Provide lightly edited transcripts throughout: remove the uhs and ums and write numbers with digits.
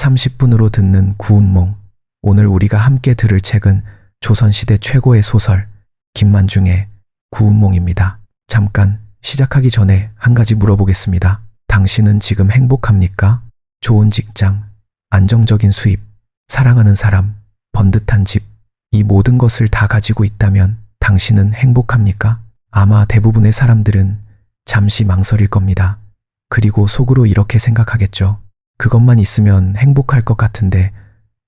30분으로 듣는 구운몽. 오늘 우리가 함께 들을 책은 조선시대 최고의 소설 김만중의 구운몽입니다. 잠깐 시작하기 전에 한 가지 물어보겠습니다. 당신은 지금 행복합니까? 좋은 직장, 안정적인 수입, 사랑하는 사람, 번듯한 집, 이 모든 것을 다 가지고 있다면 당신은 행복합니까? 아마 대부분의 사람들은 잠시 망설일 겁니다. 그리고 속으로 이렇게 생각하겠죠. 그것만 있으면 행복할 것 같은데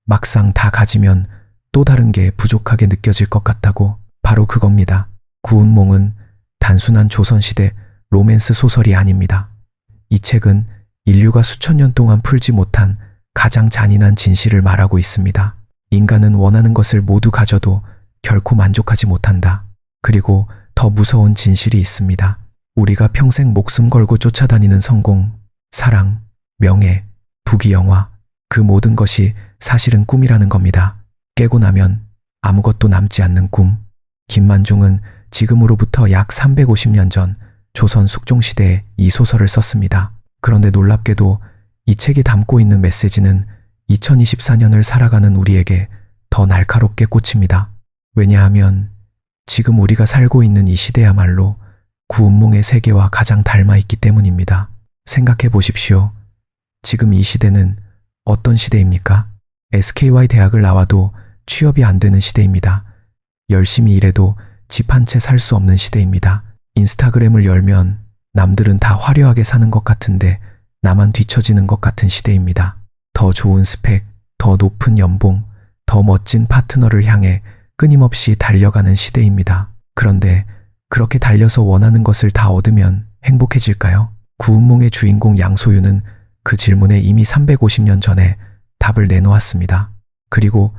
막상 다 가지면 또 다른 게 부족하게 느껴질 것 같다고. 바로 그겁니다. 구운몽은 단순한 조선시대 로맨스 소설이 아닙니다. 이 책은 인류가 수천 년 동안 풀지 못한 가장 잔인한 진실을 말하고 있습니다. 인간은 원하는 것을 모두 가져도 결코 만족하지 못한다. 그리고 더 무서운 진실이 있습니다. 우리가 평생 목숨 걸고 쫓아다니는 성공, 사랑, 명예, 부귀영화, 그 모든 것이 사실은 꿈이라는 겁니다. 깨고 나면 아무것도 남지 않는 꿈. 김만중은 지금으로부터 약 350년 전 조선 숙종시대에 이 소설을 썼습니다. 그런데 놀랍게도 이 책이 담고 있는 메시지는 2024년을 살아가는 우리에게 더 날카롭게 꽂힙니다. 왜냐하면 지금 우리가 살고 있는 이 시대야말로 구운몽의 세계와 가장 닮아 있기 때문입니다. 생각해 보십시오. 지금 이 시대는 어떤 시대입니까? SKY 대학을 나와도 취업이 안 되는 시대입니다. 열심히 일해도 집 한 채 살 수 없는 시대입니다. 인스타그램을 열면 남들은 다 화려하게 사는 것 같은데 나만 뒤처지는 것 같은 시대입니다. 더 좋은 스펙, 더 높은 연봉, 더 멋진 파트너를 향해 끊임없이 달려가는 시대입니다. 그런데 그렇게 달려서 원하는 것을 다 얻으면 행복해질까요? 구운몽의 주인공 양소유는 그 질문에 이미 350년 전에 답을 내놓았습니다. 그리고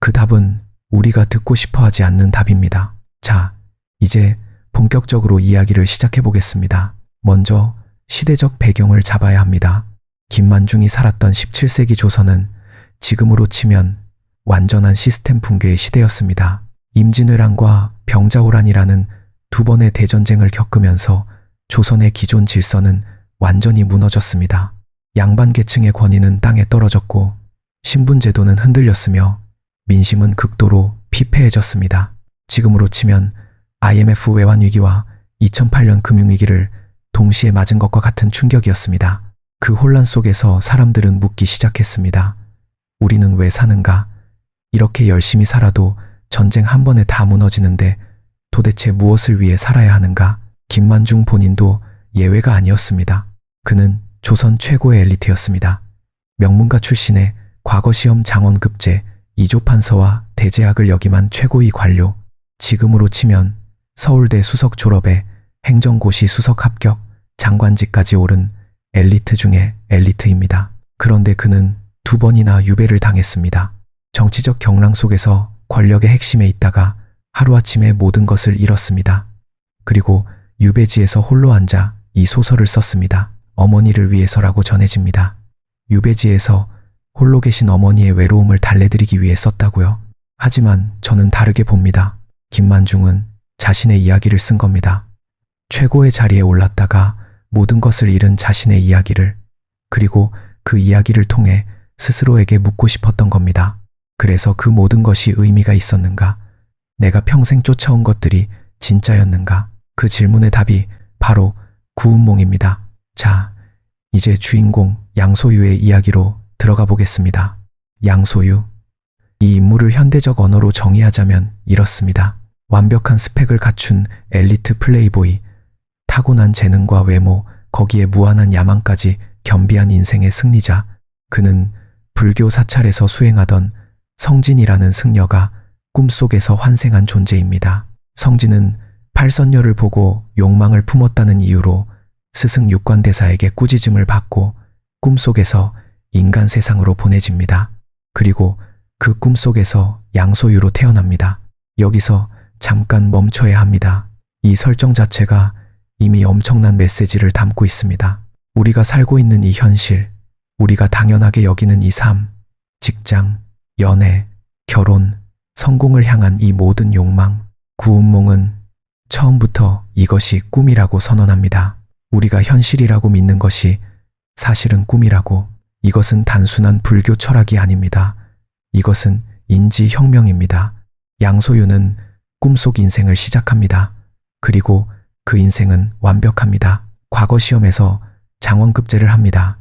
그 답은 우리가 듣고 싶어 하지 않는 답입니다. 자, 이제 본격적으로 이야기를 시작해 보겠습니다. 먼저 시대적 배경을 잡아야 합니다. 김만중이 살았던 17세기 조선은 지금으로 치면 완전한 시스템 붕괴의 시대였습니다. 임진왜란과 병자호란이라는 두 번의 대전쟁을 겪으면서 조선의 기존 질서는 완전히 무너졌습니다. 양반 계층의 권위는 땅에 떨어졌고 신분제도는 흔들렸으며 민심은 극도로 피폐해졌습니다. 지금으로 치면 IMF 외환위기와 2008년 금융위기를 동시에 맞은 것과 같은 충격이었습니다. 그 혼란 속에서 사람들은 묻기 시작했습니다. 우리는 왜 사는가? 이렇게 열심히 살아도 전쟁 한 번에 다 무너지는데 도대체 무엇을 위해 살아야 하는가? 김만중 본인도 예외가 아니었습니다. 그는 조선 최고의 엘리트였습니다. 명문가 출신의 과거 시험 장원급제, 이조판서와 대제학을 역임한 최고위 관료, 지금으로 치면 서울대 수석 졸업에 행정고시 수석 합격, 장관직까지 오른 엘리트 중의 엘리트입니다. 그런데 그는 두 번이나 유배를 당했습니다. 정치적 경랑 속에서 권력의 핵심에 있다가 하루아침에 모든 것을 잃었습니다. 그리고 유배지에서 홀로 앉아 이 소설을 썼습니다. 어머니를 위해서라고 전해집니다. 유배지에서 홀로 계신 어머니의 외로움을 달래드리기 위해 썼다고요. 하지만 저는 다르게 봅니다. 김만중은 자신의 이야기를 쓴 겁니다. 최고의 자리에 올랐다가 모든 것을 잃은 자신의 이야기를, 그리고 그 이야기를 통해 스스로에게 묻고 싶었던 겁니다. 그래서 그 모든 것이 의미가 있었는가? 내가 평생 쫓아온 것들이 진짜였는가? 그 질문의 답이 바로 구운몽입니다. 자, 이제 주인공 양소유의 이야기로 들어가 보겠습니다. 양소유. 이 인물을 현대적 언어로 정의하자면 이렇습니다. 완벽한 스펙을 갖춘 엘리트 플레이보이, 타고난 재능과 외모, 거기에 무한한 야망까지 겸비한 인생의 승리자. 그는 불교 사찰에서 수행하던 성진이라는 승려가 꿈속에서 환생한 존재입니다. 성진은 팔선녀를 보고 욕망을 품었다는 이유로 스승 육관대사에게 꾸짖음을 받고 꿈속에서 인간 세상으로 보내집니다. 그리고 그 꿈속에서 양소유로 태어납니다. 여기서 잠깐 멈춰야 합니다. 이 설정 자체가 이미 엄청난 메시지를 담고 있습니다. 우리가 살고 있는 이 현실, 우리가 당연하게 여기는 이 삶, 직장, 연애, 결혼, 성공을 향한 이 모든 욕망, 구운몽은 처음부터 이것이 꿈이라고 선언합니다. 우리가 현실이라고 믿는 것이 사실은 꿈이라고. 이것은 단순한 불교 철학이 아닙니다. 이것은 인지혁명입니다. 양소유는 꿈속 인생을 시작합니다. 그리고 그 인생은 완벽합니다. 과거 시험에서 장원급제를 합니다.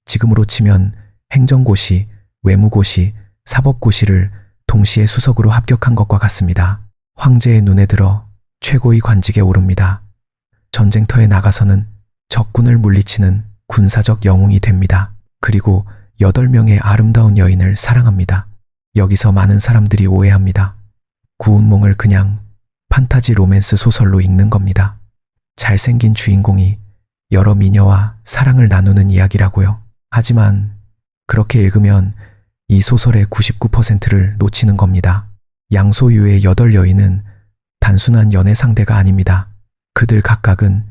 지금으로 치면 행정고시, 외무고시, 사법고시를 동시에 수석으로 합격한 것과 같습니다. 황제의 눈에 들어 최고의 관직에 오릅니다. 전쟁터에 나가서는 적군을 물리치는 군사적 영웅이 됩니다. 그리고 8명의 아름다운 여인을 사랑합니다. 여기서 많은 사람들이 오해합니다. 구운몽을 그냥 판타지 로맨스 소설로 읽는 겁니다. 잘생긴 주인공이 여러 미녀와 사랑을 나누는 이야기라고요. 하지만 그렇게 읽으면 이 소설의 99%를 놓치는 겁니다. 양소유의 8여인은 단순한 연애 상대가 아닙니다. 그들 각각은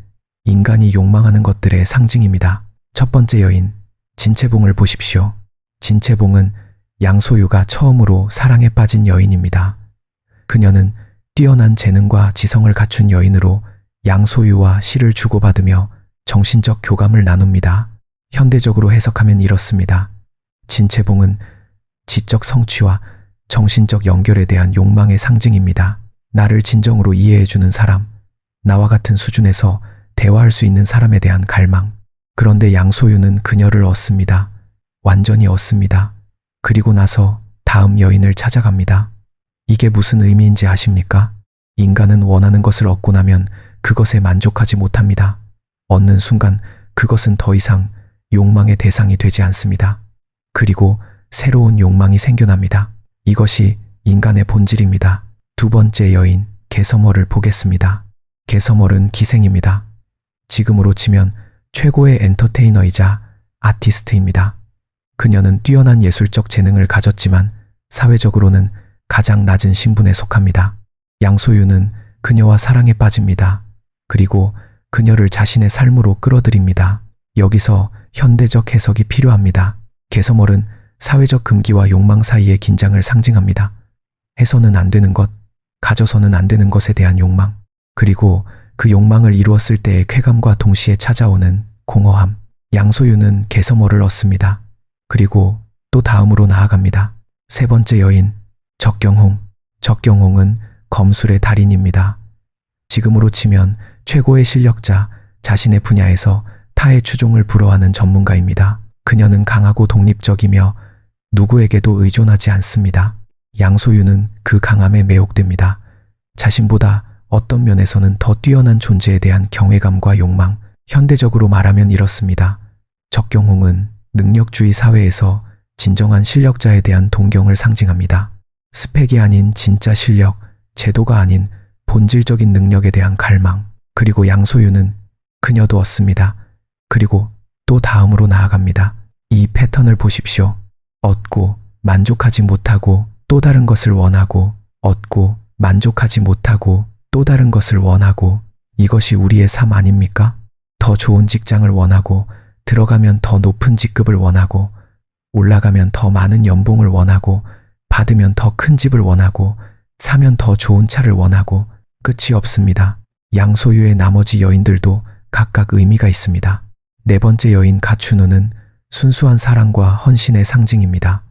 인간이 욕망하는 것들의 상징입니다. 첫 번째 여인, 진채봉을 보십시오. 진채봉은 양소유가 처음으로 사랑에 빠진 여인입니다. 그녀는 뛰어난 재능과 지성을 갖춘 여인으로 양소유와 시를 주고받으며 정신적 교감을 나눕니다. 현대적으로 해석하면 이렇습니다. 진채봉은 지적 성취와 정신적 연결에 대한 욕망의 상징입니다. 나를 진정으로 이해해주는 사람, 나와 같은 수준에서 대화할 수 있는 사람에 대한 갈망. 그런데 양소유는 그녀를 얻습니다. 완전히 얻습니다. 그리고 나서 다음 여인을 찾아갑니다. 이게 무슨 의미인지 아십니까? 인간은 원하는 것을 얻고 나면 그것에 만족하지 못합니다. 얻는 순간 그것은 더 이상 욕망의 대상이 되지 않습니다. 그리고 새로운 욕망이 생겨납니다. 이것이 인간의 본질입니다. 두 번째 여인, 개서멀을 보겠습니다. 개서멀은 기생입니다. 지금으로 치면 최고의 엔터테이너이자 아티스트입니다. 그녀는 뛰어난 예술적 재능을 가졌지만 사회적으로는 가장 낮은 신분에 속합니다. 양소유는 그녀와 사랑에 빠집니다. 그리고 그녀를 자신의 삶으로 끌어들입니다. 여기서 현대적 해석이 필요합니다. 개서멀은 사회적 금기와 욕망 사이의 긴장을 상징합니다. 해서는 안 되는 것, 가져서는 안 되는 것에 대한 욕망, 그리고 그 욕망을 이루었을 때의 쾌감과 동시에 찾아오는 공허함. 양소유는 개서멀을 얻습니다. 그리고 또 다음으로 나아갑니다. 세 번째 여인, 적경홍. 적경홍은 검술의 달인입니다. 지금으로 치면 최고의 실력자, 자신의 분야에서 타의 추종을 불허하는 전문가입니다. 그녀는 강하고 독립적이며 누구에게도 의존하지 않습니다. 양소유는 그 강함에 매혹됩니다. 자신보다 어떤 면에서는 더 뛰어난 존재에 대한 경외감과 욕망, 현대적으로 말하면 이렇습니다. 적경홍은 능력주의 사회에서 진정한 실력자에 대한 동경을 상징합니다. 스펙이 아닌 진짜 실력, 제도가 아닌 본질적인 능력에 대한 갈망, 그리고 양소유는 그녀도 얻습니다. 그리고 또 다음으로 나아갑니다. 이 패턴을 보십시오. 얻고 만족하지 못하고 또 다른 것을 원하고, 얻고 만족하지 못하고 또 다른 것을 원하고. 이것이 우리의 삶 아닙니까? 더 좋은 직장을 원하고, 들어가면 더 높은 직급을 원하고, 올라가면 더 많은 연봉을 원하고, 받으면 더 큰 집을 원하고, 사면 더 좋은 차를 원하고. 끝이 없습니다. 양소유의 나머지 여인들도 각각 의미가 있습니다. 네 번째 여인 가춘우는 순수한 사랑과 헌신의 상징입니다.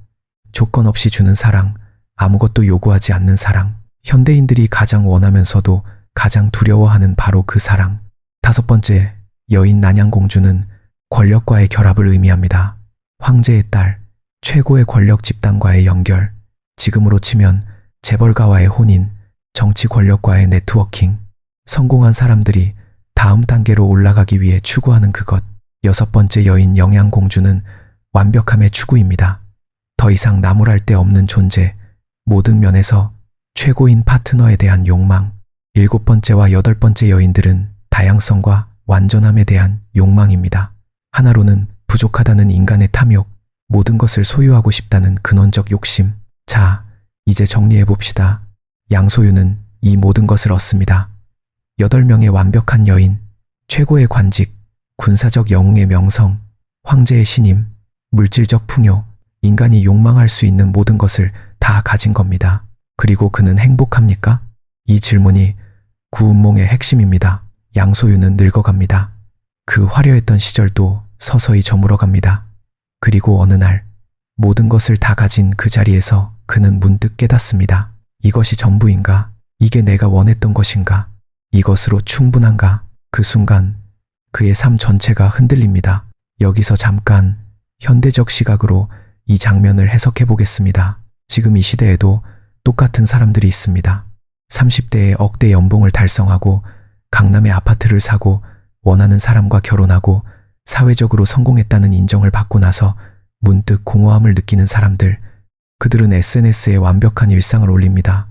조건 없이 주는 사랑, 아무것도 요구하지 않는 사랑, 현대인들이 가장 원하면서도 가장 두려워하는 바로 그 사랑. 다섯 번째 여인 난양공주는 권력과의 결합을 의미합니다. 황제의 딸, 최고의 권력 집단과의 연결, 지금으로 치면 재벌가와의 혼인, 정치 권력과의 네트워킹, 성공한 사람들이 다음 단계로 올라가기 위해 추구하는 그것. 여섯 번째 여인 영양공주는 완벽함의 추구입니다. 더 이상 나무랄 데 없는 존재, 모든 면에서 최고인 파트너에 대한 욕망. 일곱 번째와 여덟 번째 여인들은 다양성과 완전함에 대한 욕망입니다. 하나로는 부족하다는 인간의 탐욕, 모든 것을 소유하고 싶다는 근원적 욕심. 자, 이제 정리해 봅시다. 양소유는 이 모든 것을 얻습니다. 8명의 완벽한 여인, 최고의 관직, 군사적 영웅의 명성, 황제의 신임, 물질적 풍요, 인간이 욕망할 수 있는 모든 것을 다 가진 겁니다. 그리고 그는 행복합니까? 이 질문이 구운몽의 핵심입니다. 양소유는 늙어갑니다. 그 화려했던 시절도 서서히 저물어갑니다. 그리고 어느 날 모든 것을 다 가진 그 자리에서 그는 문득 깨닫습니다. 이것이 전부인가? 이게 내가 원했던 것인가? 이것으로 충분한가? 그 순간 그의 삶 전체가 흔들립니다. 여기서 잠깐 현대적 시각으로 이 장면을 해석해 보겠습니다. 지금 이 시대에도 똑같은 사람들이 있습니다. 30대에 억대 연봉을 달성하고 강남에 아파트를 사고 원하는 사람과 결혼하고 사회적으로 성공했다는 인정을 받고 나서 문득 공허함을 느끼는 사람들. 그들은 SNS에 완벽한 일상을 올립니다.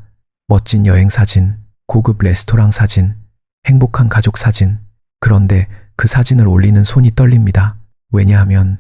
멋진 여행 사진, 고급 레스토랑 사진, 행복한 가족 사진. 그런데 그 사진을 올리는 손이 떨립니다. 왜냐하면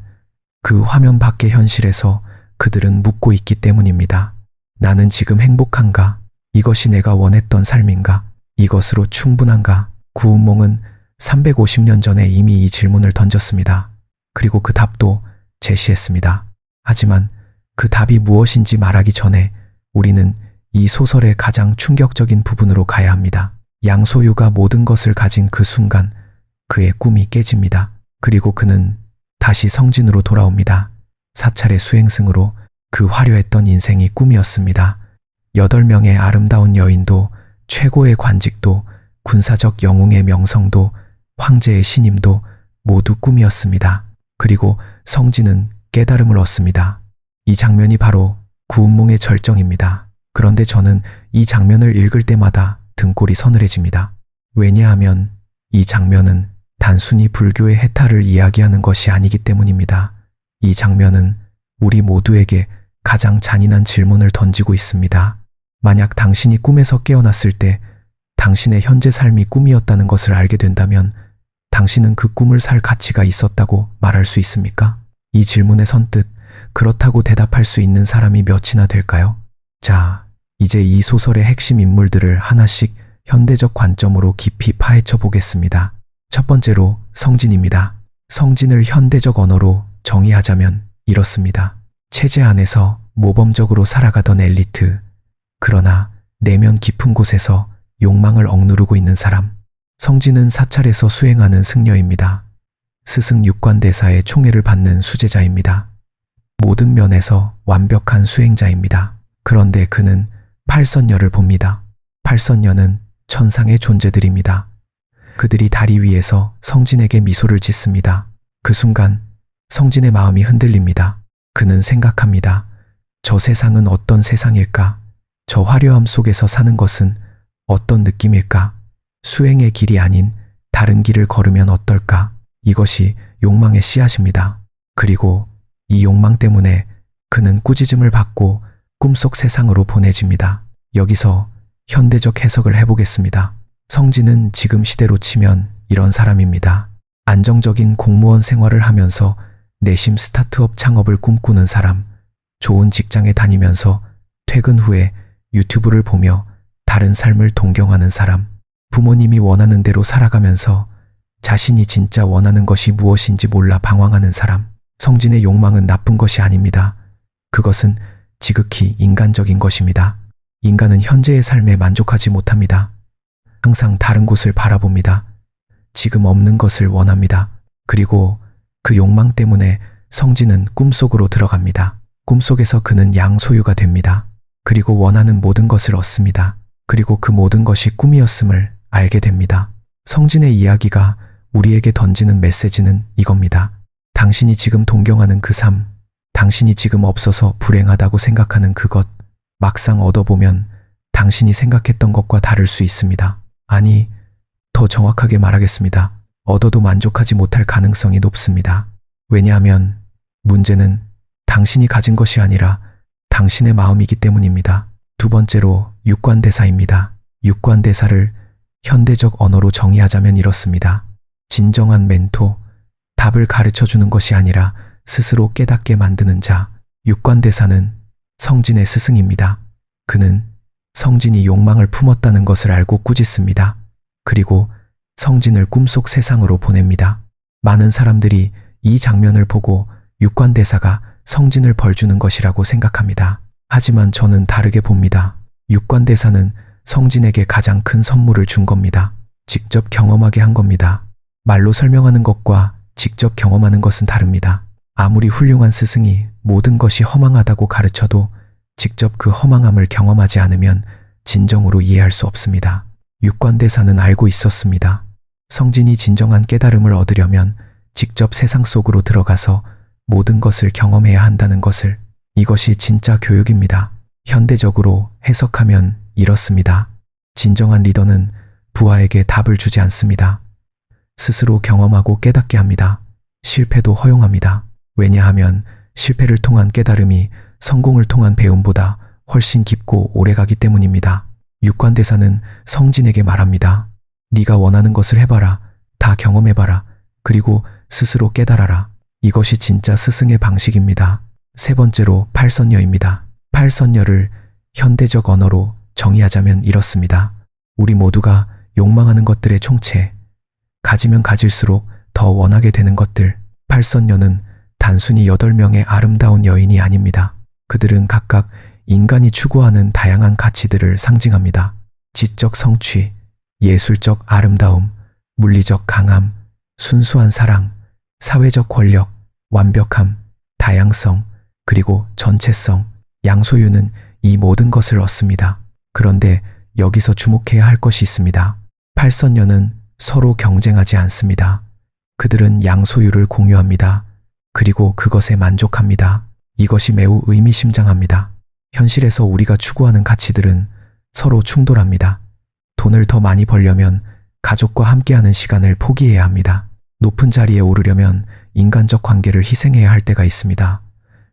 그 화면 밖의 현실에서 그들은 묻고 있기 때문입니다. 나는 지금 행복한가? 이것이 내가 원했던 삶인가? 이것으로 충분한가? 구운몽은 350년 전에 이미 이 질문을 던졌습니다. 그리고 그 답도 제시했습니다. 하지만 그 답이 무엇인지 말하기 전에 우리는 이 소설의 가장 충격적인 부분으로 가야 합니다. 양소유가 모든 것을 가진 그 순간 그의 꿈이 깨집니다. 그리고 그는 다시 성진으로 돌아옵니다. 사찰의 수행승으로. 그 화려했던 인생이 꿈이었습니다. 8명의 아름다운 여인도, 최고의 관직도, 군사적 영웅의 명성도, 황제의 신임도 모두 꿈이었습니다. 그리고 성진은 깨달음을 얻습니다. 이 장면이 바로 구운몽의 절정입니다. 그런데 저는 이 장면을 읽을 때마다 등골이 서늘해집니다. 왜냐하면 이 장면은 단순히 불교의 해탈을 이야기하는 것이 아니기 때문입니다. 이 장면은 우리 모두에게 가장 잔인한 질문을 던지고 있습니다. 만약 당신이 꿈에서 깨어났을 때 당신의 현재 삶이 꿈이었다는 것을 알게 된다면 당신은 그 꿈을 살 가치가 있었다고 말할 수 있습니까? 이 질문에 선뜻 그렇다고 대답할 수 있는 사람이 몇이나 될까요? 자, 이제 이 소설의 핵심 인물들을 하나씩 현대적 관점으로 깊이 파헤쳐 보겠습니다. 첫 번째로 성진입니다. 성진을 현대적 언어로 정의하자면 이렇습니다. 체제 안에서 모범적으로 살아가던 엘리트, 그러나 내면 깊은 곳에서 욕망을 억누르고 있는 사람. 성진은 사찰에서 수행하는 승려입니다. 스승 육관대사의 총애를 받는 수제자입니다. 모든 면에서 완벽한 수행자입니다. 그런데 그는 팔선녀를 봅니다. 팔선녀는 천상의 존재들입니다. 그들이 다리 위에서 성진에게 미소를 짓습니다. 그 순간 성진의 마음이 흔들립니다. 그는 생각합니다. 저 세상은 어떤 세상일까? 저 화려함 속에서 사는 것은 어떤 느낌일까? 수행의 길이 아닌 다른 길을 걸으면 어떨까? 이것이 욕망의 씨앗입니다. 그리고 이 욕망 때문에 그는 꾸짖음을 받고 꿈속 세상으로 보내집니다. 여기서 현대적 해석을 해보겠습니다. 성진은 지금 시대로 치면 이런 사람입니다. 안정적인 공무원 생활을 하면서 내심 스타트업 창업을 꿈꾸는 사람, 좋은 직장에 다니면서 퇴근 후에 유튜브를 보며 다른 삶을 동경하는 사람, 부모님이 원하는 대로 살아가면서 자신이 진짜 원하는 것이 무엇인지 몰라 방황하는 사람. 성진의 욕망은 나쁜 것이 아닙니다. 그것은 지극히 인간적인 것입니다. 인간은 현재의 삶에 만족하지 못합니다. 항상 다른 곳을 바라봅니다. 지금 없는 것을 원합니다. 그리고 그 욕망 때문에 성진은 꿈속으로 들어갑니다. 꿈속에서 그는 양소유가 됩니다. 그리고 원하는 모든 것을 얻습니다. 그리고 그 모든 것이 꿈이었음을 알게 됩니다. 성진의 이야기가 우리에게 던지는 메시지는 이겁니다. 당신이 지금 동경하는 그 삶, 당신이 지금 없어서 불행하다고 생각하는 그것, 막상 얻어보면 당신이 생각했던 것과 다를 수 있습니다. 아니, 더 정확하게 말하겠습니다. 얻어도 만족하지 못할 가능성이 높습니다. 왜냐하면 문제는 당신이 가진 것이 아니라 당신의 마음이기 때문입니다. 두 번째로 육관대사입니다. 육관대사를 현대적 언어로 정의하자면 이렇습니다. 진정한 멘토, 답을 가르쳐주는 것이 아니라 스스로 깨닫게 만드는 자. 육관대사는 성진의 스승입니다. 그는 성진이 욕망을 품었다는 것을 알고 꾸짖습니다. 그리고 성진을 꿈속 세상으로 보냅니다. 많은 사람들이 이 장면을 보고 육관대사가 성진을 벌주는 것이라고 생각합니다. 하지만 저는 다르게 봅니다. 육관대사는 성진에게 가장 큰 선물을 준 겁니다. 직접 경험하게 한 겁니다. 말로 설명하는 것과 직접 경험하는 것은 다릅니다. 아무리 훌륭한 스승이 모든 것이 허망하다고 가르쳐도 직접 그 허망함을 경험하지 않으면 진정으로 이해할 수 없습니다. 육관대사는 알고 있었습니다. 성진이 진정한 깨달음을 얻으려면 직접 세상 속으로 들어가서 모든 것을 경험해야 한다는 것을. 이것이 진짜 교육입니다. 현대적으로 해석하면 이렇습니다. 진정한 리더는 부하에게 답을 주지 않습니다. 스스로 경험하고 깨닫게 합니다. 실패도 허용합니다. 왜냐하면 실패를 통한 깨달음이 성공을 통한 배움보다 훨씬 깊고 오래가기 때문입니다. 육관대사는 성진에게 말합니다. 네가 원하는 것을 해봐라. 다 경험해봐라. 그리고 스스로 깨달아라. 이것이 진짜 스승의 방식입니다. 세 번째로 팔선녀입니다. 팔선녀를 현대적 언어로 정의하자면 이렇습니다. 우리 모두가 욕망하는 것들의 총체, 가지면 가질수록 더 원하게 되는 것들. 팔선녀는 단순히 8명의 아름다운 여인이 아닙니다. 그들은 각각 인간이 추구하는 다양한 가치들을 상징합니다. 지적 성취, 예술적 아름다움, 물리적 강함, 순수한 사랑, 사회적 권력, 완벽함, 다양성, 그리고 전체성. 양소유는 이 모든 것을 얻습니다. 그런데 여기서 주목해야 할 것이 있습니다. 팔선녀는 서로 경쟁하지 않습니다. 그들은 양소유를 공유합니다. 그리고 그것에 만족합니다. 이것이 매우 의미심장합니다. 현실에서 우리가 추구하는 가치들은 서로 충돌합니다. 돈을 더 많이 벌려면 가족과 함께하는 시간을 포기해야 합니다. 높은 자리에 오르려면 인간적 관계를 희생해야 할 때가 있습니다.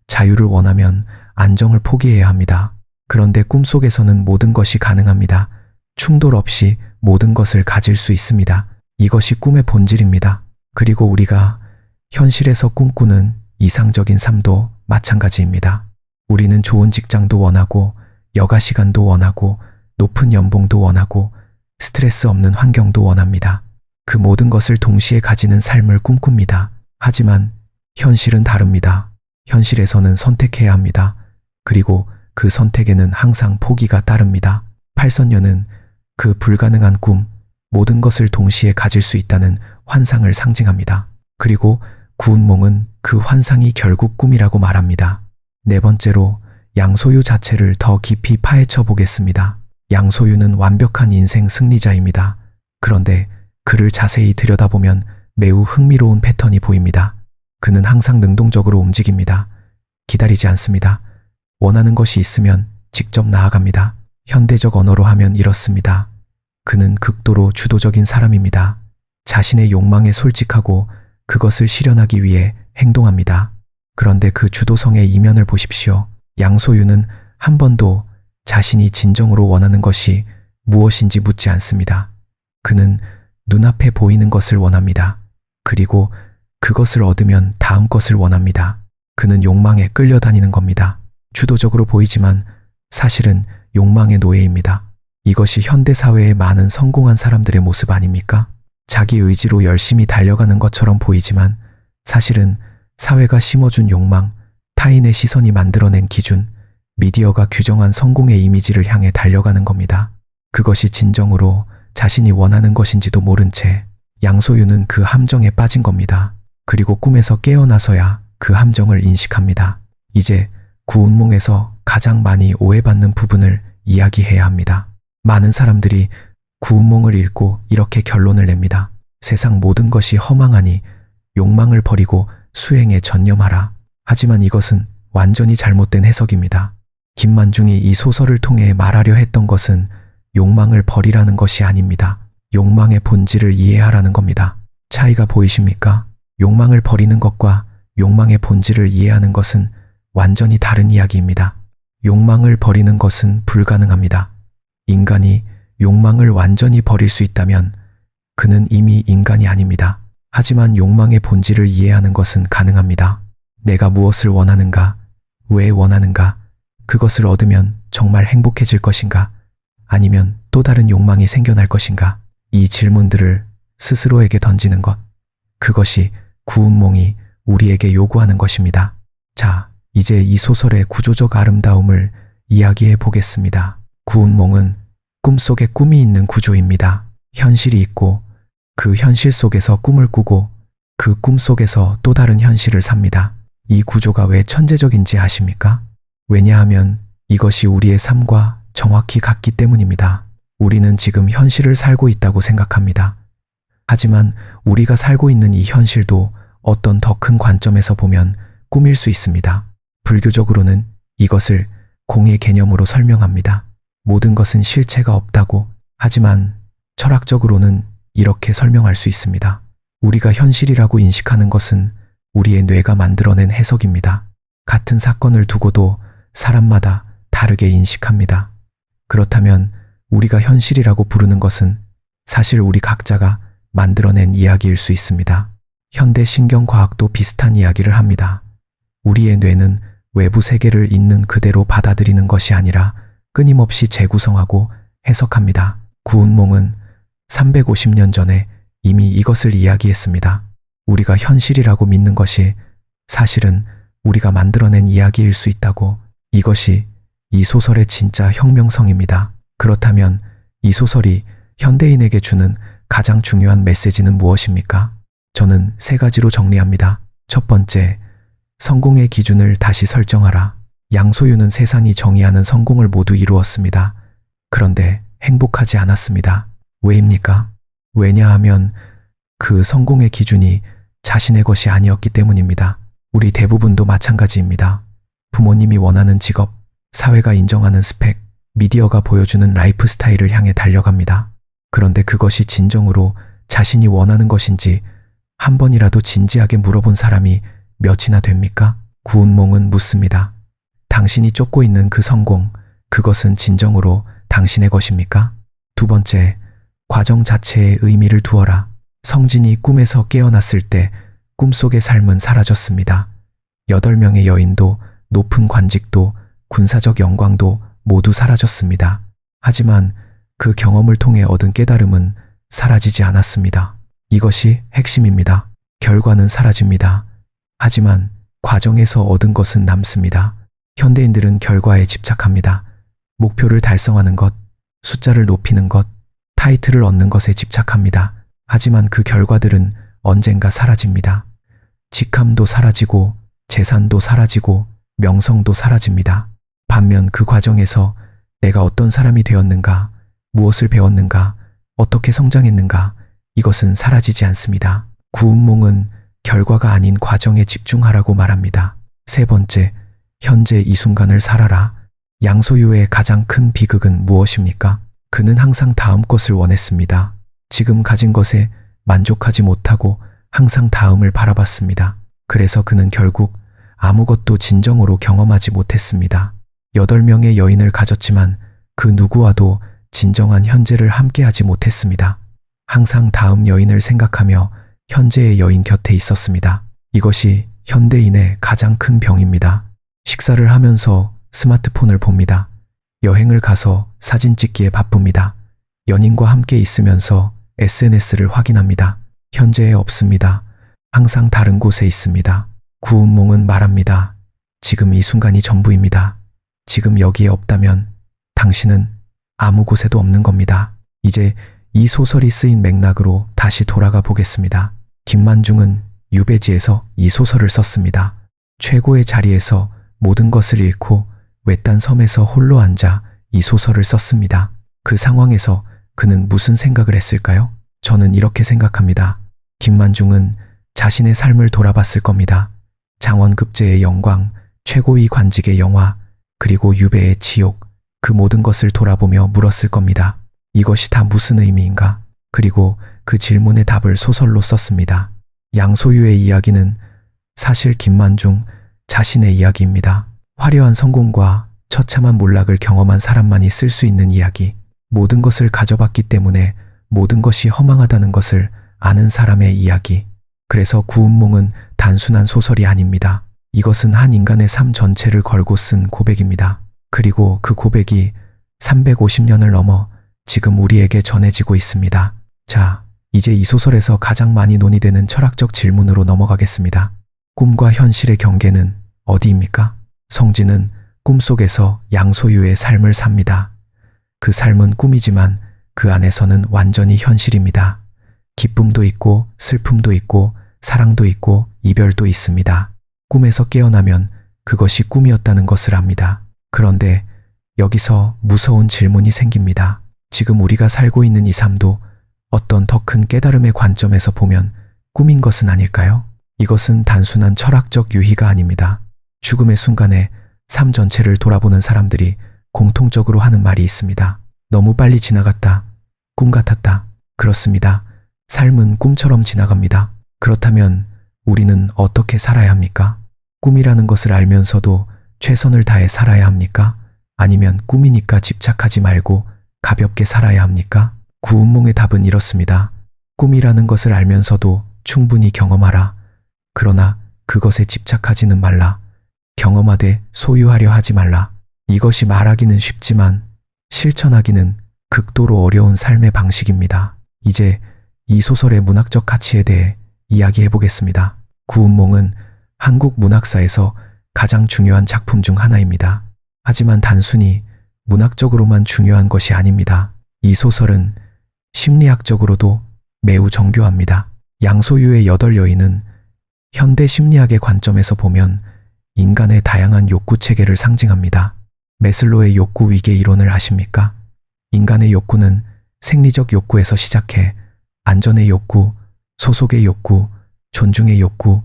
자유를 원하면 안정을 포기해야 합니다. 그런데 꿈속에서는 모든 것이 가능합니다. 충돌 없이 모든 것을 가질 수 있습니다. 이것이 꿈의 본질입니다. 그리고 우리가 현실에서 꿈꾸는 이상적인 삶도 마찬가지입니다. 우리는 좋은 직장도 원하고, 여가 시간도 원하고, 높은 연봉도 원하고, 스트레스 없는 환경도 원합니다. 그 모든 것을 동시에 가지는 삶을 꿈꿉니다. 하지만 현실은 다릅니다. 현실에서는 선택해야 합니다. 그리고 그 선택에는 항상 포기가 따릅니다. 팔선녀는 그 불가능한 꿈, 모든 것을 동시에 가질 수 있다는 환상을 상징합니다. 그리고 구운몽은 그 환상이 결국 꿈이라고 말합니다. 네 번째로 양소유 자체를 더 깊이 파헤쳐 보겠습니다. 양소유는 완벽한 인생 승리자입니다. 그런데 그를 자세히 들여다보면 매우 흥미로운 패턴이 보입니다. 그는 항상 능동적으로 움직입니다. 기다리지 않습니다. 원하는 것이 있으면 직접 나아갑니다. 현대적 언어로 하면 이렇습니다. 그는 극도로 주도적인 사람입니다. 자신의 욕망에 솔직하고 그것을 실현하기 위해 행동합니다. 그런데 그 주도성의 이면을 보십시오. 양소유는 한 번도 자신이 진정으로 원하는 것이 무엇인지 묻지 않습니다. 그는 눈앞에 보이는 것을 원합니다. 그리고 그것을 얻으면 다음 것을 원합니다. 그는 욕망에 끌려다니는 겁니다. 주도적으로 보이지만 사실은 욕망의 노예입니다. 이것이 현대사회의 많은 성공한 사람들의 모습 아닙니까? 자기 의지로 열심히 달려가는 것처럼 보이지만 사실은 사회가 심어준 욕망, 타인의 시선이 만들어낸 기준, 미디어가 규정한 성공의 이미지를 향해 달려가는 겁니다. 그것이 진정으로 자신이 원하는 것인지도 모른 채 양소유는 그 함정에 빠진 겁니다. 그리고 꿈에서 깨어나서야 그 함정을 인식합니다. 이제 구운몽에서 가장 많이 오해받는 부분을 이야기해야 합니다. 많은 사람들이 구운몽을 읽고 이렇게 결론을 냅니다. 세상 모든 것이 허망하니 욕망을 버리고 수행에 전념하라. 하지만 이것은 완전히 잘못된 해석입니다. 김만중이 이 소설을 통해 말하려 했던 것은 욕망을 버리라는 것이 아닙니다. 욕망의 본질을 이해하라는 겁니다. 차이가 보이십니까? 욕망을 버리는 것과 욕망의 본질을 이해하는 것은 완전히 다른 이야기입니다. 욕망을 버리는 것은 불가능합니다. 인간이 욕망을 완전히 버릴 수 있다면 그는 이미 인간이 아닙니다. 하지만 욕망의 본질을 이해하는 것은 가능합니다. 내가 무엇을 원하는가? 왜 원하는가? 그것을 얻으면 정말 행복해질 것인가? 아니면 또 다른 욕망이 생겨날 것인가? 이 질문들을 스스로에게 던지는 것. 그것이 구운몽이 우리에게 요구하는 것입니다. 자, 이제 이 소설의 구조적 아름다움을 이야기해 보겠습니다. 구운몽은 꿈속에 꿈이 있는 구조입니다. 현실이 있고 그 현실 속에서 꿈을 꾸고 그 꿈 속에서 또 다른 현실을 삽니다. 이 구조가 왜 천재적인지 아십니까? 왜냐하면 이것이 우리의 삶과 정확히 같기 때문입니다. 우리는 지금 현실을 살고 있다고 생각합니다. 하지만 우리가 살고 있는 이 현실도 어떤 더 큰 관점에서 보면 꿈일 수 있습니다. 불교적으로는 이것을 공의 개념으로 설명합니다. 모든 것은 실체가 없다고. 하지만 철학적으로는 이렇게 설명할 수 있습니다. 우리가 현실이라고 인식하는 것은 우리의 뇌가 만들어낸 해석입니다. 같은 사건을 두고도 사람마다 다르게 인식합니다. 그렇다면 우리가 현실이라고 부르는 것은 사실 우리 각자가 만들어낸 이야기일 수 있습니다. 현대 신경과학도 비슷한 이야기를 합니다. 우리의 뇌는 외부 세계를 있는 그대로 받아들이는 것이 아니라 끊임없이 재구성하고 해석합니다. 구운몽은 350년 전에 이미 이것을 이야기했습니다. 우리가 현실이라고 믿는 것이 사실은 우리가 만들어낸 이야기일 수 있다고. 이것이 이 소설의 진짜 혁명성입니다. 그렇다면 이 소설이 현대인에게 주는 가장 중요한 메시지는 무엇입니까? 저는 3가지로 정리합니다. 첫 번째, 성공의 기준을 다시 설정하라. 양소유는 세상이 정의하는 성공을 모두 이루었습니다. 그런데 행복하지 않았습니다. 왜입니까? 왜냐하면 그 성공의 기준이 자신의 것이 아니었기 때문입니다. 우리 대부분도 마찬가지입니다. 부모님이 원하는 직업, 사회가 인정하는 스펙, 미디어가 보여주는 라이프 스타일을 향해 달려갑니다. 그런데 그것이 진정으로 자신이 원하는 것인지 한 번이라도 진지하게 물어본 사람이 몇이나 됩니까? 구운몽은 묻습니다. 당신이 쫓고 있는 그 성공, 그것은 진정으로 당신의 것입니까? 두 번째, 과정 자체에 의미를 두어라. 성진이 꿈에서 깨어났을 때 꿈속의 삶은 사라졌습니다. 8명의 여인도 높은 관직도 군사적 영광도 모두 사라졌습니다. 하지만 그 경험을 통해 얻은 깨달음은 사라지지 않았습니다. 이것이 핵심입니다. 결과는 사라집니다. 하지만 과정에서 얻은 것은 남습니다. 현대인들은 결과에 집착합니다. 목표를 달성하는 것, 숫자를 높이는 것, 타이틀을 얻는 것에 집착합니다. 하지만 그 결과들은 언젠가 사라집니다. 직함도 사라지고 재산도 사라지고 명성도 사라집니다. 반면 그 과정에서 내가 어떤 사람이 되었는가, 무엇을 배웠는가, 어떻게 성장했는가, 이것은 사라지지 않습니다. 구운몽은 결과가 아닌 과정에 집중하라고 말합니다. 세 번째, 현재 이 순간을 살아라. 양소유의 가장 큰 비극은 무엇입니까? 그는 항상 다음 것을 원했습니다. 지금 가진 것에 만족하지 못하고 항상 다음을 바라봤습니다. 그래서 그는 결국 아무것도 진정으로 경험하지 못했습니다. 8명의 여인을 가졌지만 그 누구와도 진정한 현재를 함께하지 못했습니다. 항상 다음 여인을 생각하며 현재의 여인 곁에 있었습니다. 이것이 현대인의 가장 큰 병입니다. 식사를 하면서 스마트폰을 봅니다. 여행을 가서 사진 찍기에 바쁩니다. 연인과 함께 있으면서 SNS를 확인합니다. 현재에 없습니다. 항상 다른 곳에 있습니다. 구운몽은 말합니다. 지금 이 순간이 전부입니다. 지금 여기에 없다면 당신은 아무 곳에도 없는 겁니다. 이제 이 소설이 쓰인 맥락으로 다시 돌아가 보겠습니다. 김만중은 유배지에서 이 소설을 썼습니다. 최고의 자리에서 모든 것을 잃고 외딴 섬에서 홀로 앉아 이 소설을 썼습니다. 그 상황에서 그는 무슨 생각을 했을까요? 저는 이렇게 생각합니다. 김만중은 자신의 삶을 돌아봤을 겁니다. 장원급제의 영광, 최고의 관직의 영화, 그리고 유배의 지옥, 그 모든 것을 돌아보며 물었을 겁니다. 이것이 다 무슨 의미인가? 그리고 그 질문의 답을 소설로 썼습니다. 양소유의 이야기는 사실 김만중 자신의 이야기입니다. 화려한 성공과 처참한 몰락을 경험한 사람만이 쓸 수 있는 이야기. 모든 것을 가져봤기 때문에 모든 것이 허망하다는 것을 아는 사람의 이야기. 그래서 구운몽은 단순한 소설이 아닙니다. 이것은 한 인간의 삶 전체를 걸고 쓴 고백입니다. 그리고 그 고백이 350년을 넘어 지금 우리에게 전해지고 있습니다. 자, 이제 이 소설에서 가장 많이 논의되는 철학적 질문으로 넘어가겠습니다. 꿈과 현실의 경계는 어디입니까? 성진은 꿈속에서 양소유의 삶을 삽니다. 그 삶은 꿈이지만 그 안에서는 완전히 현실입니다. 기쁨도 있고 슬픔도 있고 사랑도 있고 이별도 있습니다. 꿈에서 깨어나면 그것이 꿈이었다는 것을 압니다. 그런데 여기서 무서운 질문이 생깁니다. 지금 우리가 살고 있는 이 삶도 어떤 더 큰 깨달음의 관점에서 보면 꿈인 것은 아닐까요? 이것은 단순한 철학적 유희가 아닙니다. 죽음의 순간에 삶 전체를 돌아보는 사람들이 공통적으로 하는 말이 있습니다. 너무 빨리 지나갔다. 꿈 같았다. 그렇습니다. 삶은 꿈처럼 지나갑니다. 그렇다면 우리는 어떻게 살아야 합니까? 꿈이라는 것을 알면서도 최선을 다해 살아야 합니까? 아니면 꿈이니까 집착하지 말고 가볍게 살아야 합니까? 구운몽의 답은 이렇습니다. 꿈이라는 것을 알면서도 충분히 경험하라. 그러나 그것에 집착하지는 말라. 경험하되 소유하려 하지 말라. 이것이 말하기는 쉽지만 실천하기는 극도로 어려운 삶의 방식입니다. 이제 이 소설의 문학적 가치에 대해 이야기해 보겠습니다. 구운몽은 한국 문학사에서 가장 중요한 작품 중 하나입니다. 하지만 단순히 문학적으로만 중요한 것이 아닙니다. 이 소설은 심리학적으로도 매우 정교합니다. 양소유의 8여인은 현대 심리학의 관점에서 보면 인간의 다양한 욕구 체계를 상징합니다. 메슬로의 욕구 위계 이론을 아십니까? 인간의 욕구는 생리적 욕구에서 시작해 안전의 욕구, 소속의 욕구, 존중의 욕구,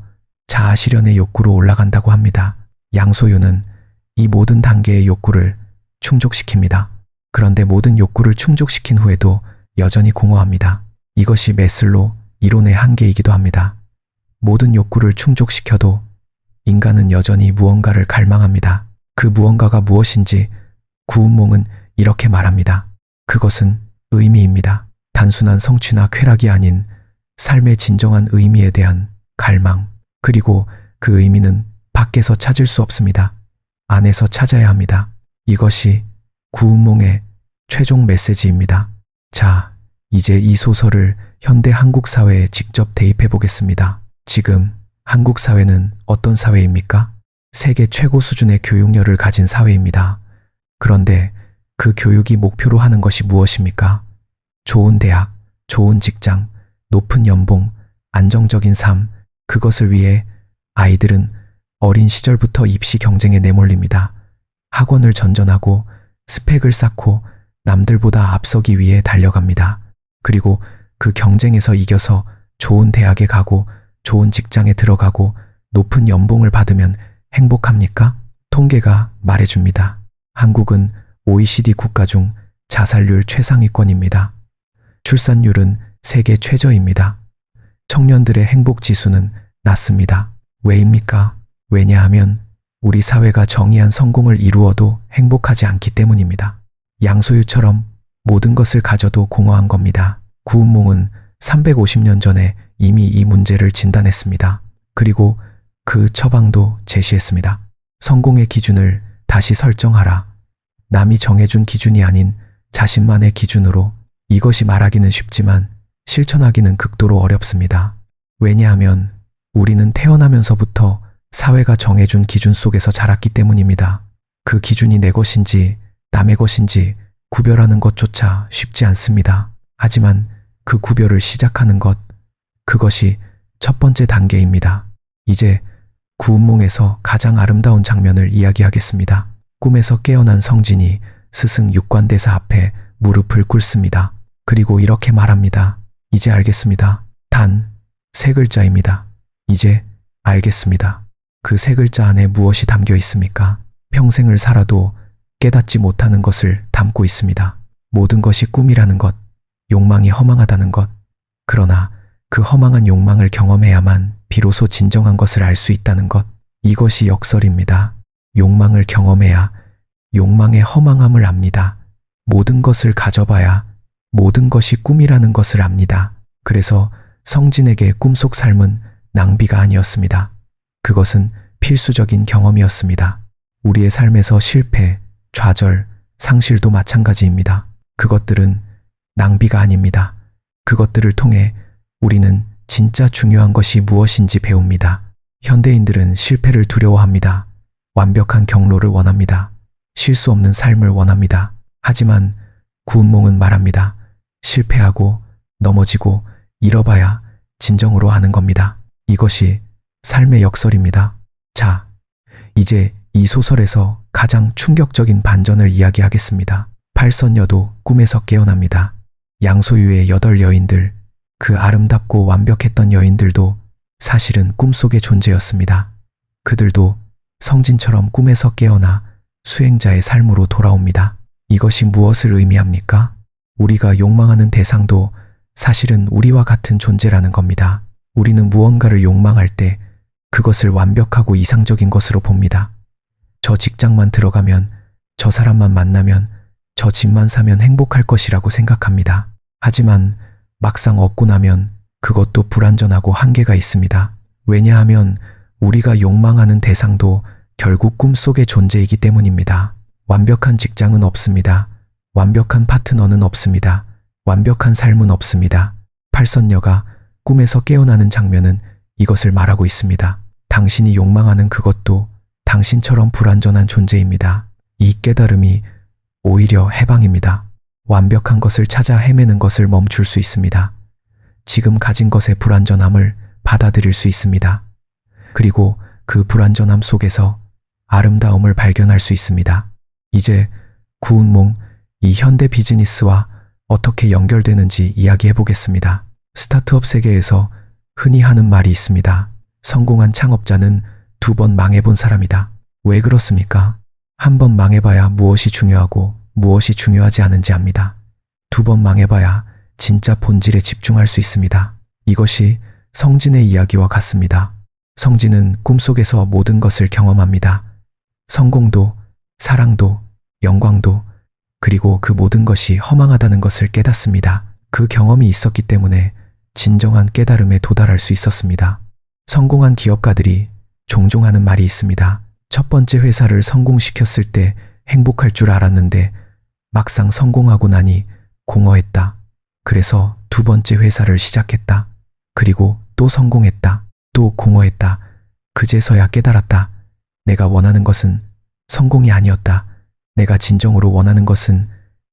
자아 실현의 욕구로 올라간다고 합니다. 양소유는 이 모든 단계의 욕구를 충족시킵니다. 그런데 모든 욕구를 충족시킨 후에도 여전히 공허합니다. 이것이 메슬로 이론의 한계이기도 합니다. 모든 욕구를 충족시켜도 인간은 여전히 무언가를 갈망합니다. 그 무언가가 무엇인지 구운몽은 이렇게 말합니다. 그것은 의미입니다. 단순한 성취나 쾌락이 아닌 삶의 진정한 의미에 대한 갈망. 그리고 그 의미는 밖에서 찾을 수 없습니다. 안에서 찾아야 합니다. 이것이 구운몽의 최종 메시지입니다. 자, 이제 이 소설을 현대 한국 사회에 직접 대입해 보겠습니다. 지금 한국 사회는 어떤 사회입니까? 세계 최고 수준의 교육열을 가진 사회입니다. 그런데 그 교육이 목표로 하는 것이 무엇입니까? 좋은 대학, 좋은 직장, 높은 연봉, 안정적인 삶, 그것을 위해 아이들은 어린 시절부터 입시 경쟁에 내몰립니다. 학원을 전전하고 스펙을 쌓고 남들보다 앞서기 위해 달려갑니다. 그리고 그 경쟁에서 이겨서 좋은 대학에 가고 좋은 직장에 들어가고 높은 연봉을 받으면 행복합니까? 통계가 말해줍니다. 한국은 OECD 국가 중 자살률 최상위권입니다. 출산율은 세계 최저입니다. 청년들의 행복 지수는 낮습니다. 왜입니까? 왜냐하면 우리 사회가 정의한 성공을 이루어도 행복하지 않기 때문입니다. 양소유처럼 모든 것을 가져도 공허한 겁니다. 구운몽은 350년 전에 이미 이 문제를 진단했습니다. 그리고 그 처방도 제시했습니다. 성공의 기준을 다시 설정하라. 남이 정해준 기준이 아닌 자신만의 기준으로. 이것이 말하기는 쉽지만 실천하기는 극도로 어렵습니다. 왜냐하면 우리는 태어나면서부터 사회가 정해준 기준 속에서 자랐기 때문입니다. 그 기준이 내 것인지 남의 것인지 구별하는 것조차 쉽지 않습니다. 하지만 그 구별을 시작하는 것, 그것이 첫 번째 단계입니다. 이제 구운몽에서 가장 아름다운 장면을 이야기하겠습니다. 꿈에서 깨어난 성진이 스승 육관대사 앞에 무릎을 꿇습니다. 그리고 이렇게 말합니다. 이제 알겠습니다. 단 세 글자입니다. 이제 알겠습니다. 그 세 글자 안에 무엇이 담겨 있습니까? 평생을 살아도 깨닫지 못하는 것을 담고 있습니다. 모든 것이 꿈이라는 것, 욕망이 허망하다는 것. 그러나 그 허망한 욕망을 경험해야만 비로소 진정한 것을 알 수 있다는 것. 이것이 역설입니다. 욕망을 경험해야 욕망의 허망함을 압니다. 모든 것을 가져봐야 모든 것이 꿈이라는 것을 압니다. 그래서 성진에게 꿈속 삶은 낭비가 아니었습니다. 그것은 필수적인 경험이었습니다. 우리의 삶에서 실패, 좌절, 상실도 마찬가지입니다. 그것들은 낭비가 아닙니다. 그것들을 통해 우리는 진짜 중요한 것이 무엇인지 배웁니다. 현대인들은 실패를 두려워합니다. 완벽한 경로를 원합니다. 실수 없는 삶을 원합니다. 하지만 구운몽은 말합니다. 실패하고 넘어지고 잃어봐야 진정으로 아는 겁니다. 이것이 삶의 역설입니다. 자, 이제 이 소설에서 가장 충격적인 반전을 이야기하겠습니다. 팔선녀도 꿈에서 깨어납니다. 양소유의 8여인들, 그 아름답고 완벽했던 여인들도 사실은 꿈속의 존재였습니다. 그들도 성진처럼 꿈에서 깨어나 수행자의 삶으로 돌아옵니다. 이것이 무엇을 의미합니까? 우리가 욕망하는 대상도 사실은 우리와 같은 존재라는 겁니다. 우리는 무언가를 욕망할 때 그것을 완벽하고 이상적인 것으로 봅니다. 저 직장만 들어가면, 저 사람만 만나면, 저 집만 사면 행복할 것이라고 생각합니다. 하지만 막상 얻고 나면 그것도 불완전하고 한계가 있습니다. 왜냐하면 우리가 욕망하는 대상도 결국 꿈속의 존재이기 때문입니다. 완벽한 직장은 없습니다. 완벽한 파트너는 없습니다. 완벽한 삶은 없습니다. 팔선녀가 꿈에서 깨어나는 장면은 이것을 말하고 있습니다. 당신이 욕망하는 그것도 당신처럼 불완전한 존재입니다. 이 깨달음이 오히려 해방입니다. 완벽한 것을 찾아 헤매는 것을 멈출 수 있습니다. 지금 가진 것의 불완전함을 받아들일 수 있습니다. 그리고 그 불완전함 속에서 아름다움을 발견할 수 있습니다. 이제 구운몽, 이 현대 비즈니스와 어떻게 연결되는지 이야기해 보겠습니다. 스타트업 세계에서 흔히 하는 말이 있습니다. 성공한 창업자는 2번 망해본 사람이다. 왜 그렇습니까? 한 번 망해봐야 무엇이 중요하고 무엇이 중요하지 않은지 압니다. 2번 망해봐야 진짜 본질에 집중할 수 있습니다. 이것이 성진의 이야기와 같습니다. 성진은 꿈속에서 모든 것을 경험합니다. 성공도, 사랑도, 영광도, 그리고 그 모든 것이 허망하다는 것을 깨닫습니다. 그 경험이 있었기 때문에 진정한 깨달음에 도달할 수 있었습니다. 성공한 기업가들이 종종 하는 말이 있습니다. 첫 번째 회사를 성공시켰을 때 행복할 줄 알았는데 막상 성공하고 나니 공허했다. 그래서 2번째 회사를 시작했다. 그리고 또 성공했다. 또 공허했다. 그제서야 깨달았다. 내가 원하는 것은 성공이 아니었다. 내가 진정으로 원하는 것은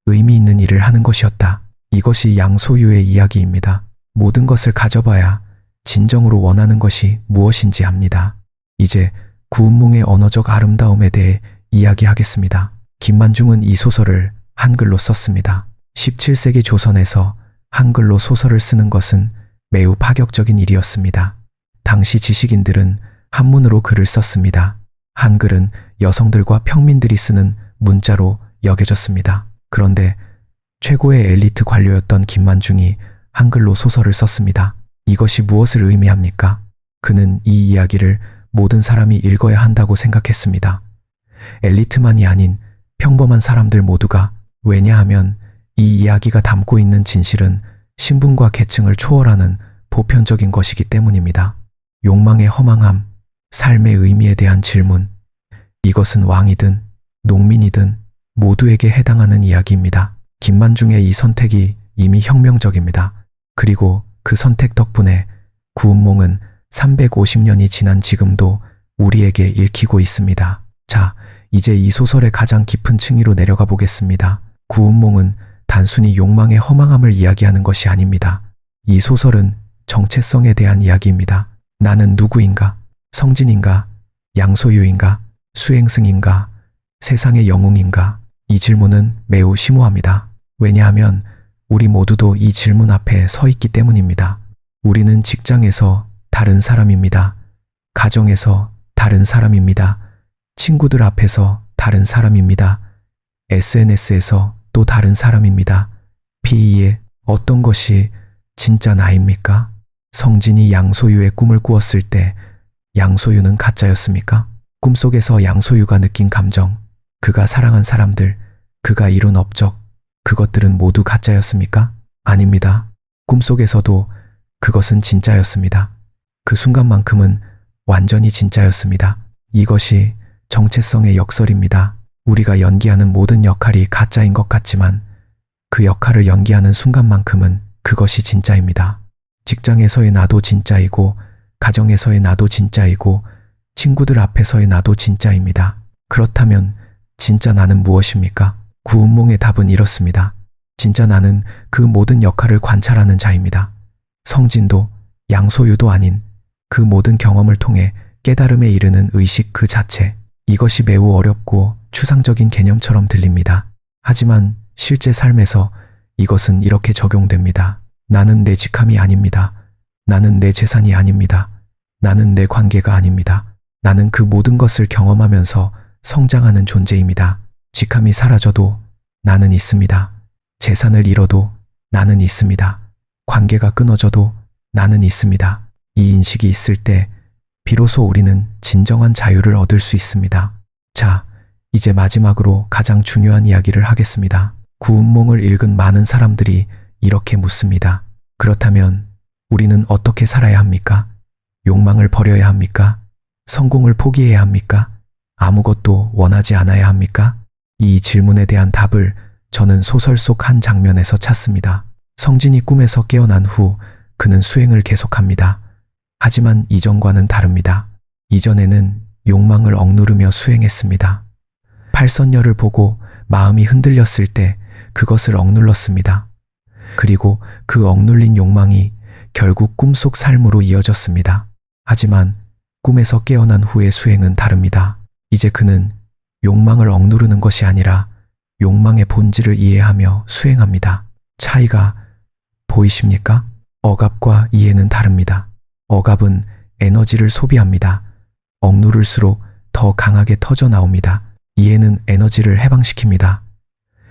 의미 있는 일을 하는 것이었다. 이것이 양소유의 이야기입니다. 모든 것을 가져봐야 진정으로 원하는 것이 무엇인지 압니다. 이제 구운몽의 언어적 아름다움에 대해 이야기하겠습니다. 김만중은 이 소설을 한글로 썼습니다. 17세기 조선에서 한글로 소설을 쓰는 것은 매우 파격적인 일이었습니다. 당시 지식인들은 한문으로 글을 썼습니다. 한글은 여성들과 평민들이 쓰는 문자로 여겨졌습니다. 그런데 최고의 엘리트 관료였던 김만중이 한글로 소설을 썼습니다. 이것이 무엇을 의미합니까? 그는 이 이야기를 모든 사람이 읽어야 한다고 생각했습니다. 엘리트만이 아닌 평범한 사람들 모두가. 왜냐하면 이 이야기가 담고 있는 진실은 신분과 계층을 초월하는 보편적인 것이기 때문입니다. 욕망의 허망함, 삶의 의미에 대한 질문. 이것은 왕이든 농민이든 모두에게 해당하는 이야기입니다. 김만중의 이 선택이 이미 혁명적입니다. 그리고 그 선택 덕분에 구운몽은 350년이 지난 지금도 우리에게 읽히고 있습니다. 자, 이제 이 소설의 가장 깊은 층위로 내려가 보겠습니다. 구운몽은 단순히 욕망의 허망함을 이야기하는 것이 아닙니다. 이 소설은 정체성에 대한 이야기입니다. 나는 누구인가? 성진인가? 양소유인가? 수행승인가? 세상의 영웅인가? 이 질문은 매우 심오합니다. 왜냐하면 우리 모두도 이 질문 앞에 서 있기 때문입니다. 우리는 직장에서 다른 사람입니다. 가정에서 다른 사람입니다. 친구들 앞에서 다른 사람입니다. SNS에서 또 다른 사람입니다. PE에 어떤 것이 진짜 나입니까? 성진이 양소유의 꿈을 꾸었을 때 양소유는 가짜였습니까? 꿈속에서 양소유가 느낀 감정, 그가 사랑한 사람들, 그가 이룬 업적, 그것들은 모두 가짜였습니까? 아닙니다. 꿈속에서도 그것은 진짜였습니다. 그 순간만큼은 완전히 진짜였습니다. 이것이 정체성의 역설입니다. 우리가 연기하는 모든 역할이 가짜인 것 같지만 그 역할을 연기하는 순간만큼은 그것이 진짜입니다. 직장에서의 나도 진짜이고, 가정에서의 나도 진짜이고, 친구들 앞에서의 나도 진짜입니다. 그렇다면 진짜 나는 무엇입니까? 구운몽의 답은 이렇습니다. 진짜 나는 그 모든 역할을 관찰하는 자입니다. 성진도 양소유도 아닌 그 모든 경험을 통해 깨달음에 이르는 의식 그 자체. 이것이 매우 어렵고 추상적인 개념처럼 들립니다. 하지만 실제 삶에서 이것은 이렇게 적용됩니다. 나는 내 직함이 아닙니다. 나는 내 재산이 아닙니다. 나는 내 관계가 아닙니다. 나는 그 모든 것을 경험하면서 성장하는 존재입니다. 직함이 사라져도 나는 있습니다. 재산을 잃어도 나는 있습니다. 관계가 끊어져도 나는 있습니다. 이 인식이 있을 때 비로소 우리는 진정한 자유를 얻을 수 있습니다. 자, 이제 마지막으로 가장 중요한 이야기를 하겠습니다. 구운몽을 읽은 많은 사람들이 이렇게 묻습니다. 그렇다면 우리는 어떻게 살아야 합니까? 욕망을 버려야 합니까? 성공을 포기해야 합니까? 아무것도 원하지 않아야 합니까? 이 질문에 대한 답을 저는 소설 속 한 장면에서 찾습니다. 성진이 꿈에서 깨어난 후 그는 수행을 계속합니다. 하지만 이전과는 다릅니다. 이전에는 욕망을 억누르며 수행했습니다. 팔선녀를 보고 마음이 흔들렸을 때 그것을 억눌렀습니다. 그리고 그 억눌린 욕망이 결국 꿈속 삶으로 이어졌습니다. 하지만 꿈에서 깨어난 후의 수행은 다릅니다. 이제 그는 욕망을 억누르는 것이 아니라 욕망의 본질을 이해하며 수행합니다. 차이가 보이십니까? 억압과 이해는 다릅니다. 억압은 에너지를 소비합니다. 억누를수록 더 강하게 터져 나옵니다. 이해는 에너지를 해방시킵니다.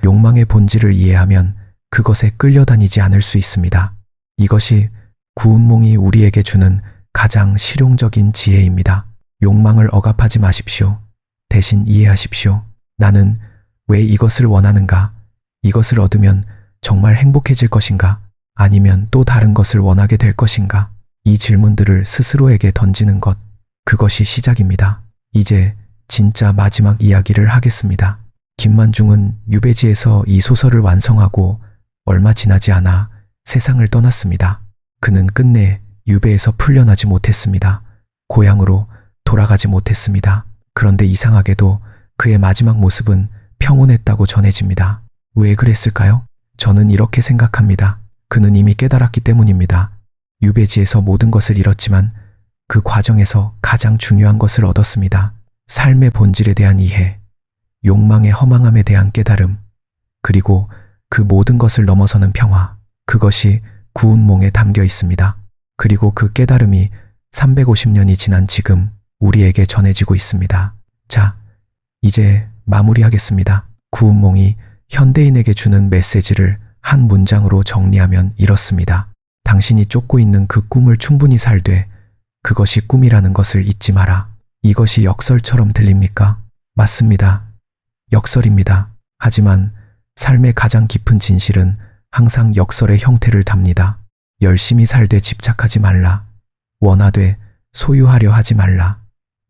욕망의 본질을 이해하면 그것에 끌려다니지 않을 수 있습니다. 이것이 구운몽이 우리에게 주는 가장 실용적인 지혜입니다. 욕망을 억압하지 마십시오. 대신 이해하십시오. 나는 왜 이것을 원하는가? 이것을 얻으면 정말 행복해질 것인가? 아니면 또 다른 것을 원하게 될 것인가? 이 질문들을 스스로에게 던지는 것, 그것이 시작입니다. 이제 진짜 마지막 이야기를 하겠습니다. 김만중은 유배지에서 이 소설을 완성하고 얼마 지나지 않아 세상을 떠났습니다. 그는 끝내 유배에서 풀려나지 못했습니다. 고향으로 돌아가지 못했습니다. 그런데 이상하게도 그의 마지막 모습은 평온했다고 전해집니다. 왜 그랬을까요? 저는 이렇게 생각합니다. 그는 이미 깨달았기 때문입니다. 유배지에서 모든 것을 잃었지만 그 과정에서 가장 중요한 것을 얻었습니다. 삶의 본질에 대한 이해, 욕망의 허망함에 대한 깨달음, 그리고 그 모든 것을 넘어서는 평화, 그것이 구운몽에 담겨 있습니다. 그리고 그 깨달음이 350년이 지난 지금 우리에게 전해지고 있습니다. 자, 이제 마무리하겠습니다. 구운몽이 현대인에게 주는 메시지를 한 문장으로 정리하면 이렇습니다. 당신이 쫓고 있는 그 꿈을 충분히 살되 그것이 꿈이라는 것을 잊지 마라. 이것이 역설처럼 들립니까? 맞습니다. 역설입니다. 하지만 삶의 가장 깊은 진실은 항상 역설의 형태를 답니다. 열심히 살되 집착하지 말라. 원하되 소유하려 하지 말라.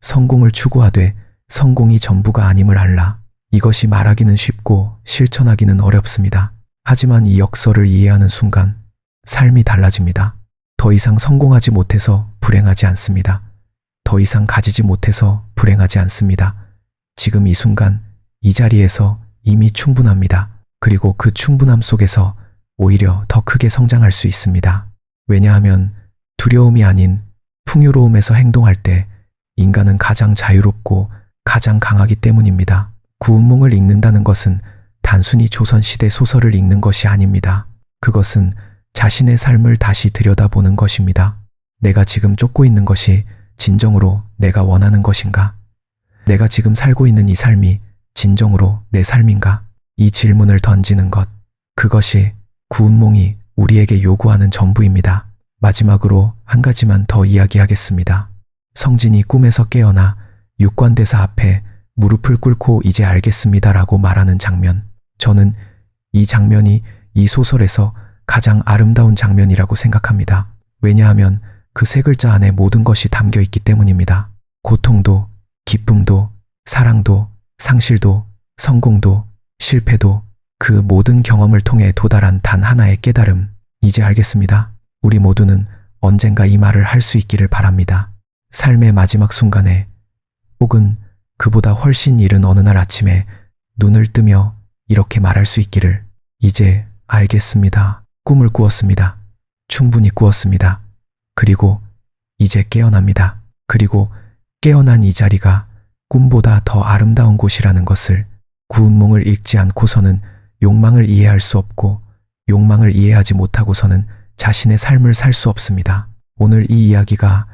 성공을 추구하되 성공이 전부가 아님을 알라. 이것이 말하기는 쉽고 실천하기는 어렵습니다. 하지만 이 역설을 이해하는 순간 삶이 달라집니다. 더 이상 성공하지 못해서 불행하지 않습니다. 더 이상 가지지 못해서 불행하지 않습니다. 지금 이 순간 이 자리에서 이미 충분합니다. 그리고 그 충분함 속에서 오히려 더 크게 성장할 수 있습니다. 왜냐하면 두려움이 아닌 풍요로움에서 행동할 때 인간은 가장 자유롭고 가장 강하기 때문입니다. 구운몽을 읽는다는 것은 단순히 조선시대 소설을 읽는 것이 아닙니다. 그것은 자신의 삶을 다시 들여다보는 것입니다. 내가 지금 쫓고 있는 것이 진정으로 내가 원하는 것인가? 내가 지금 살고 있는 이 삶이 진정으로 내 삶인가? 이 질문을 던지는 것, 그것이 구운몽이 우리에게 요구하는 전부입니다. 마지막으로 한 가지만 더 이야기하겠습니다. 성진이 꿈에서 깨어나 육관대사 앞에 무릎을 꿇고 이제 알겠습니다라고 말하는 장면. 저는 이 장면이 이 소설에서 가장 아름다운 장면이라고 생각합니다. 왜냐하면 그 세 글자 안에 모든 것이 담겨 있기 때문입니다. 고통도, 기쁨도, 사랑도, 상실도, 성공도, 실패도, 그 모든 경험을 통해 도달한 단 하나의 깨달음. 이제 알겠습니다. 우리 모두는 언젠가 이 말을 할 수 있기를 바랍니다. 삶의 마지막 순간에, 혹은 그보다 훨씬 이른 어느 날 아침에 눈을 뜨며 이렇게 말할 수 있기를, 이제 알겠습니다. 꿈을 꾸었습니다. 충분히 꾸었습니다. 그리고 이제 깨어납니다. 그리고 깨어난 이 자리가 꿈보다 더 아름다운 곳이라는 것을, 구운몽을 읽지 않고서는 욕망을 이해할 수 없고, 욕망을 이해하지 못하고서는 자신의 삶을 살 수 없습니다. 오늘 이 이야기가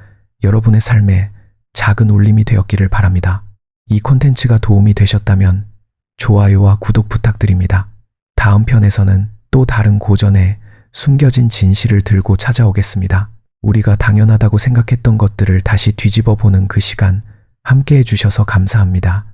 여러분의 삶에 작은 울림이 되었기를 바랍니다. 이 콘텐츠가 도움이 되셨다면 좋아요와 구독 부탁드립니다. 다음 편에서는 또 다른 고전의 숨겨진 진실을 들고 찾아오겠습니다. 우리가 당연하다고 생각했던 것들을 다시 뒤집어 보는 그 시간 함께 해주셔서 감사합니다.